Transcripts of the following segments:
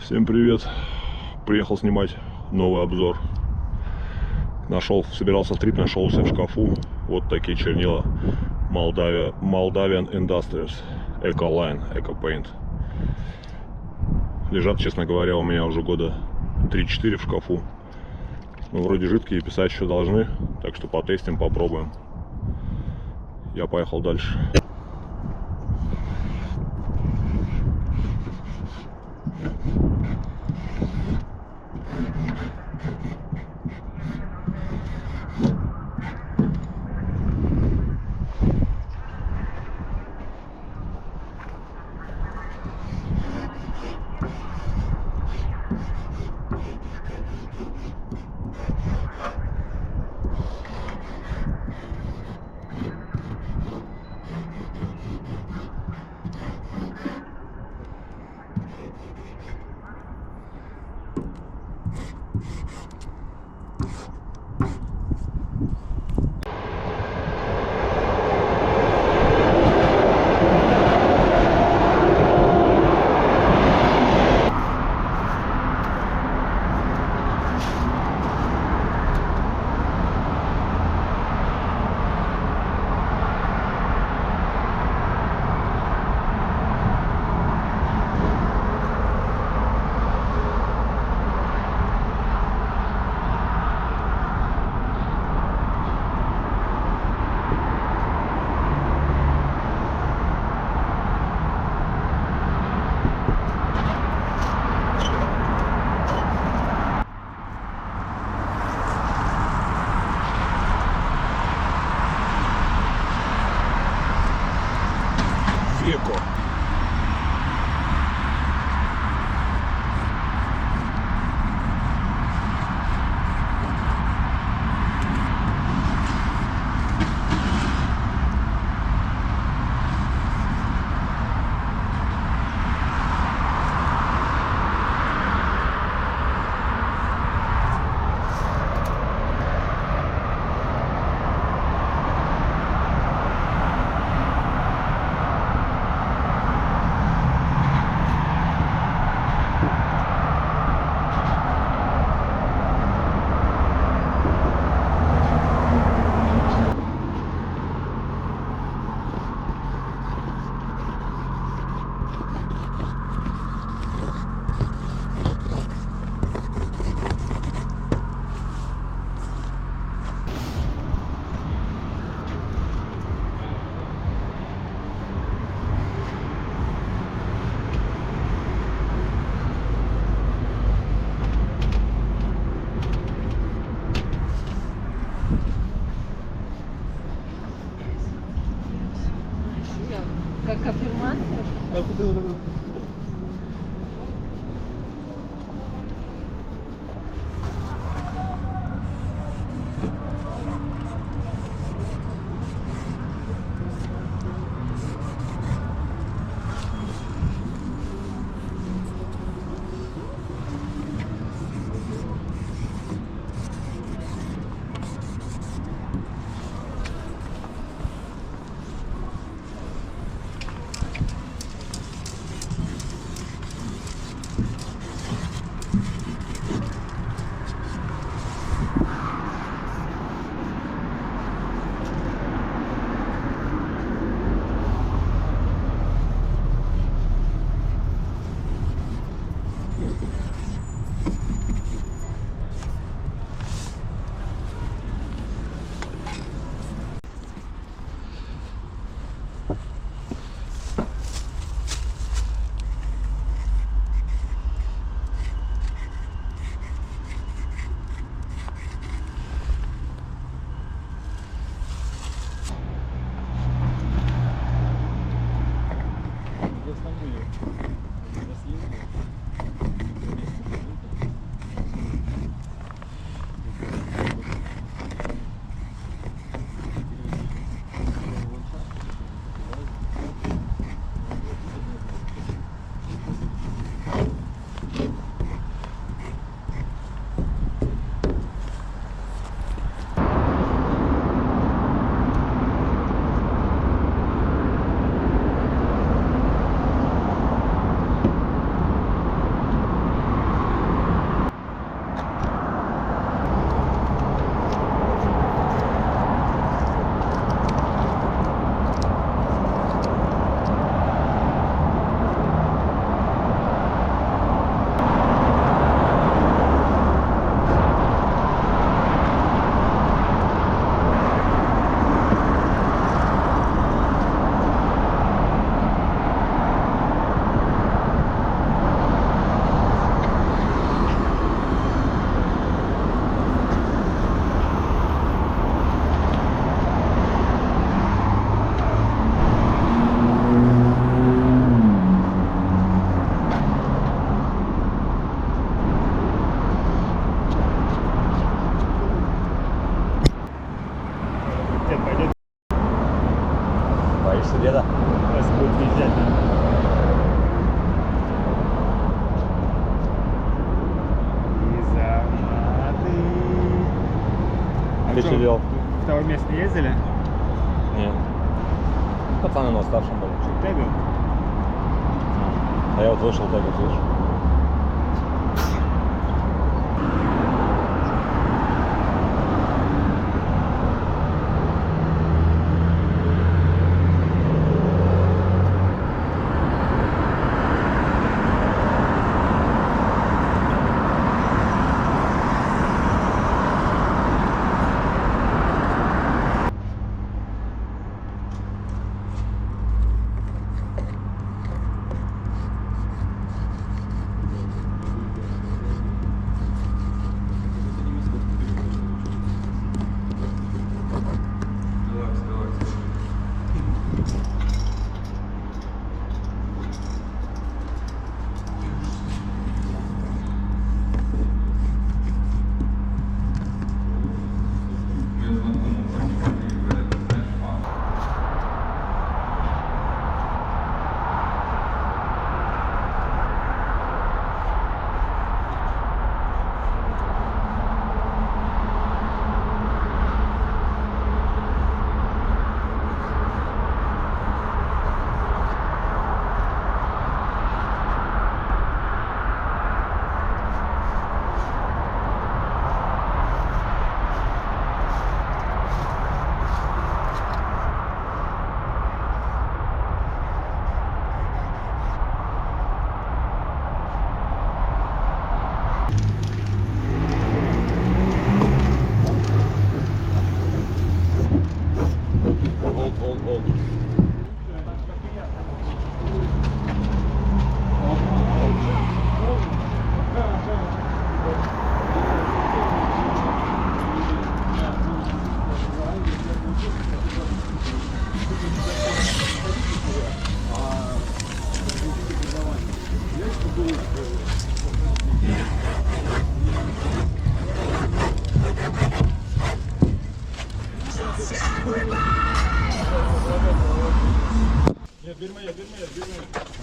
Всем привет! Приехал снимать новый обзор. Собирался стрип, нашел у себя в шкафу вот такие чернила Moldavian Industries Ecoline, Eco Paint. Лежат, честно говоря, у меня уже года 3-4 в шкафу. Ну, вроде жидкие, писать еще должны, так что потестим, попробуем. Я поехал дальше. Веко. Как аффирмация? велел. Второе место ездили? Нет. Пацаны на старшем были. Что, тегал? А я вот вышел тегать, видишь.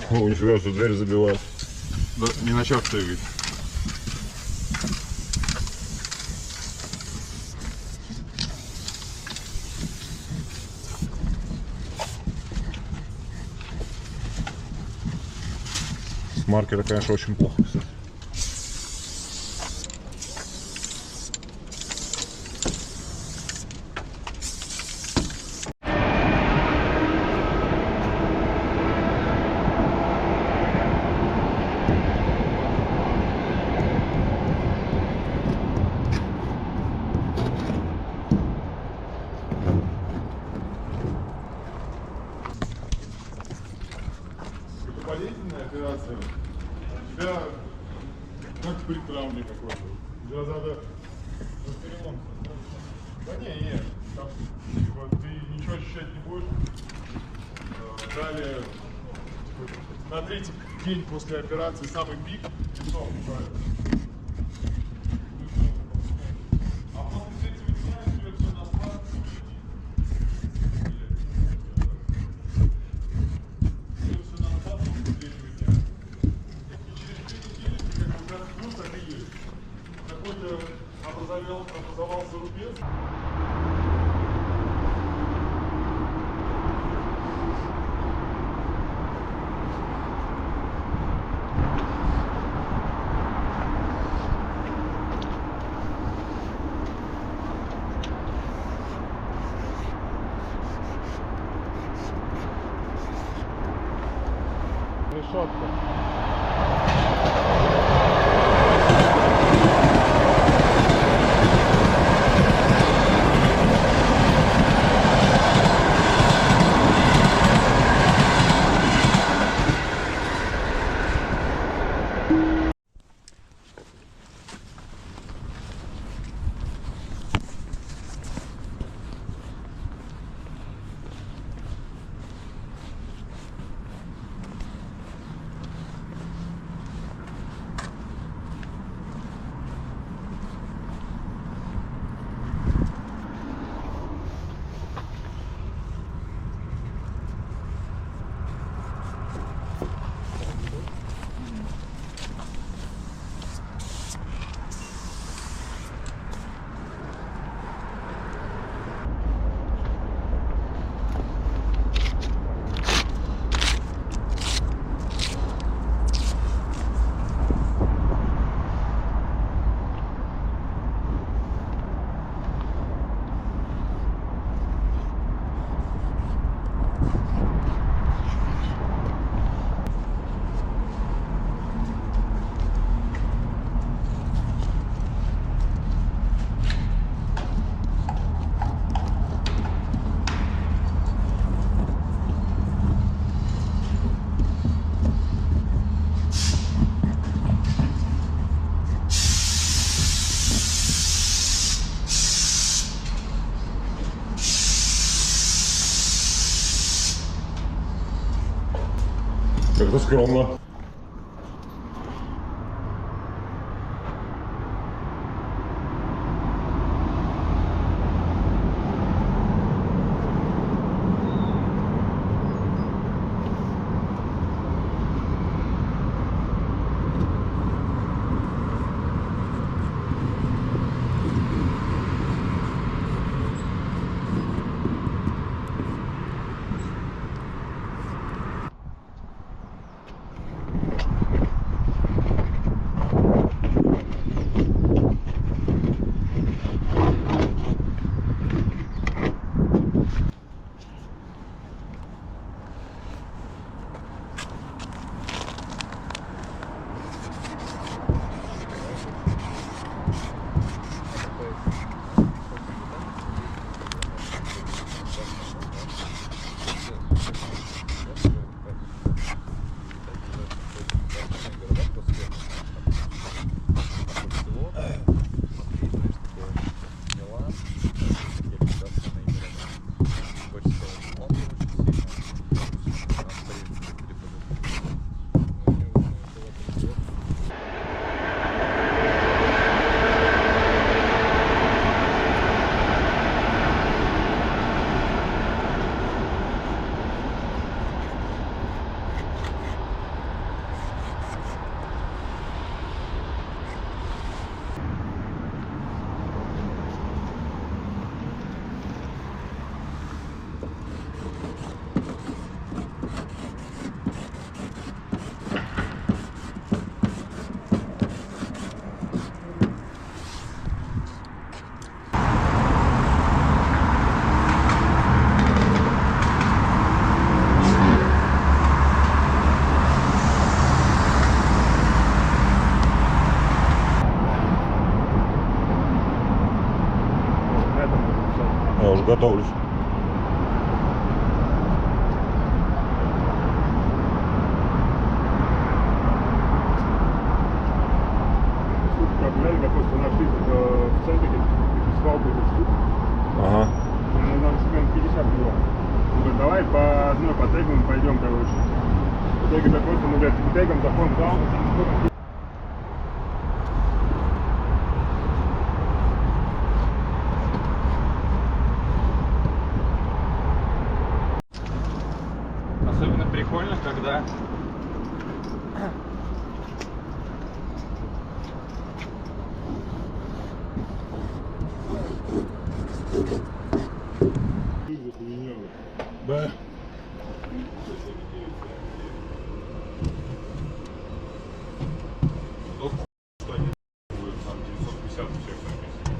О, нифига, что дверь забивает. Да, не начав тегать. С маркера, конечно, очень плохо, кстати. Болезненная операция. У тебя как при травме какой-то. Тебя надо перелом. Да не, там, типа, ты ничего ощущать не будешь. Далее, на третий день после операции самый пик, и все, правильно. А после третьего дня идет все на спад. Образовался рубец. Решетка. скромно. Я уже готовлюсь. Допустим, нашли в центре свалку этих штук. Ага. Нам секунд 50 было. Он говорит, давай по одной по тегам пойдем, короче. В итоге просто, ну, блядь, по тегам закон дал. Особенно прикольно, когда Да. Там 950 у всех написано.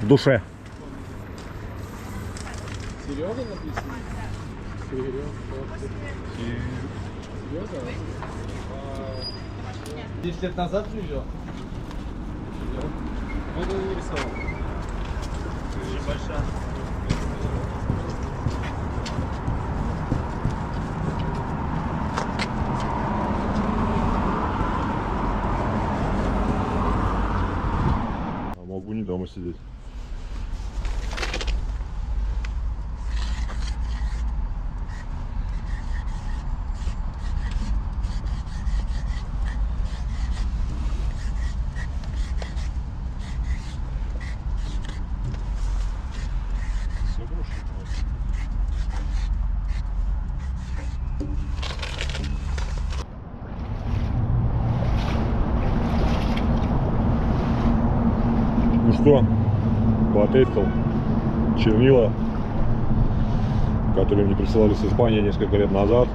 В душе. Серега написано? Серега. Серега? 10 лет назад живет? Вот он нарисовал. Очень большая. А мог бы не дома сидеть. Ну что, потестил чернила, которые мне присылали с Испании несколько лет назад.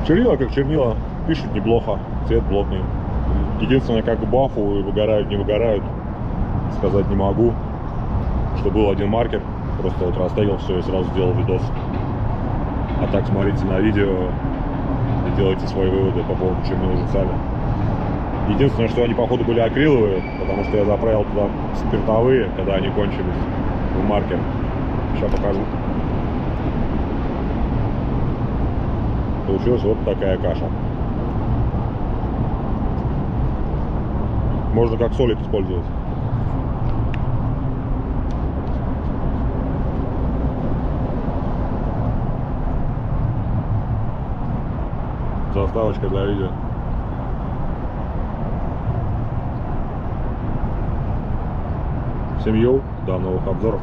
Чернила как чернила, пишут неплохо, цвет плотный. Единственное, как к бафу, выгорают, не выгорают, сказать не могу. Что был один маркер, просто вот растегал все и сразу сделал видос. А так смотрите на видео и делайте свои выводы по поводу чернил уже сами. Единственное, что они походу были акриловые, потому что я заправил туда спиртовые, когда они кончились в маркер. Сейчас покажу. Получилась вот такая каша. Можно как солид использовать. Заставочка для видео. Всем йоу, до новых обзоров.